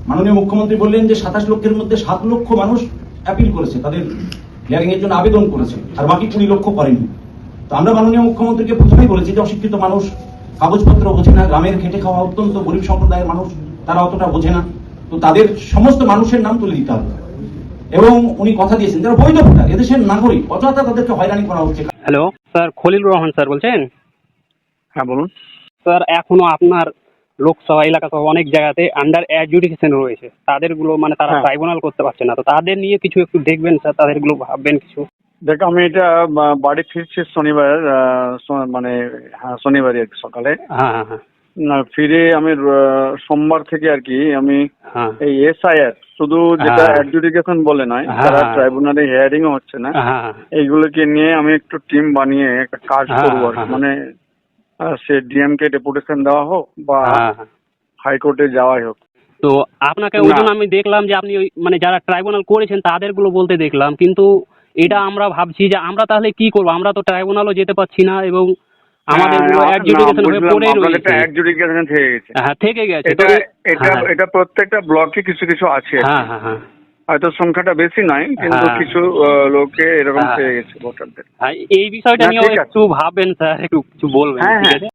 মাননীয় মুখ্যমন্ত্রী বললেন যে 27 লক্ষের মধ্যে 7 লক্ষ মানুষ অ্যাপিল করেছে, তাদের হিয়ারিং এর জন্য আবেদন করেছে, আর বাকি 20 লক্ষ করেনি। তো আমরা মাননীয় মুখ্যমন্ত্রীকে প্রথমেই বলেছি যে অশিক্ষিত মানুষ কাগজপত্র বোঝে না, গ্রামের খেটে খাওয়া অত্যন্ত গরিব সম্প্রদায়ের মানুষ, তারা অতটা বোঝে না। তো তাদের সমস্ত মানুষের নাম তুলে দিতে হবে। এবং উনি কথা দিয়েছেন যারা বৈধ ভোটার, এদেশের নাগরিক, অযথা তাদেরকে হয়রানি করা হচ্ছে। Hello sir, Khalilur Rahman sir বলছেন? হ্যাঁ বলুন। স্যার, এখনো আপনার লোকসভা এলাকা সহ অনেক জায়গাতে আন্ডার অ্যাডজুডিকেশন রয়েছে, তাদেরগুলো মানে তারা ট্রাইব্যুনাল করতে পারছে না। তো তাদের নিয়ে কিছু একটু দেখবেন স্যার, তাদেরগুলো ভাববেন কিছু। দেখ, আমি এটা বাড়ি ফিরছি শনিবার, মানে হ্যাঁ শনিবারই আর কি সকালে। হ্যাঁ হ্যাঁ হ্যাঁ ফিরে আমি সোমবার থেকে আর কি আমি হ্যাঁ এই এসআইআর শুধু যেটা হ্যাঁ। অ্যাডজুডিকেশন বলে নয়, হ্যাঁ, তারা হ্যাঁ। ট্রাইব্যুনালে হিয়ারিং ও হচ্ছে না, হ্যাঁ এইগুলোকে নিয়ে আমি একটু টিম বানিয়ে একটা কাজ হ্যাঁ, করবো আর কি। হ্যাঁ। মানে সে ডিএমকে ডেপুটেশন দেওয়া হোক বা হ্যাঁ হ্যাঁ। হাইকোর্টে যাওয়াই হোক। তো আপনাকে ওই না। জন্য আমি দেখলাম যে আপনি ওই মানে যারা ট্রাইব্যুনাল করেছেন তাদেরগুলো বলতে দেখলাম, কিন্তু এটা আমরা ভাবছি যে আমরা তাহলে কি করবো, আমরা তো ট্রাইব্যুনালও যেতে পারছি না এবং আমাদের অ্যাডজুডিকেশন হয়ে পড়েই রয়েছে। অ্যাডজুডিকেশন থেকে গেছে। হ্যাঁ, থেকে গেছে। এটা তো এটা হ্যাঁ এটা প্রত্যেকটা ব্লকে কিছু কিছু আছে আর কি। হ্যাঁ হ্যাঁ হ্যাঁ হয়তো সংখ্যাটা বেশি নয়, কিন্তু হ্যাঁ। কিছু লোকে এরকম হ্যাঁ। পেয়ে গেছে ভোটারদের। হ্যাঁ, এই বিষয়টা না, নিয়েও ঠিক আছে। একটু ভাববেন স্যার, একটু কিছু বলবেন, হ্যাঁ, ঠিক হ্যাঁ। আছে?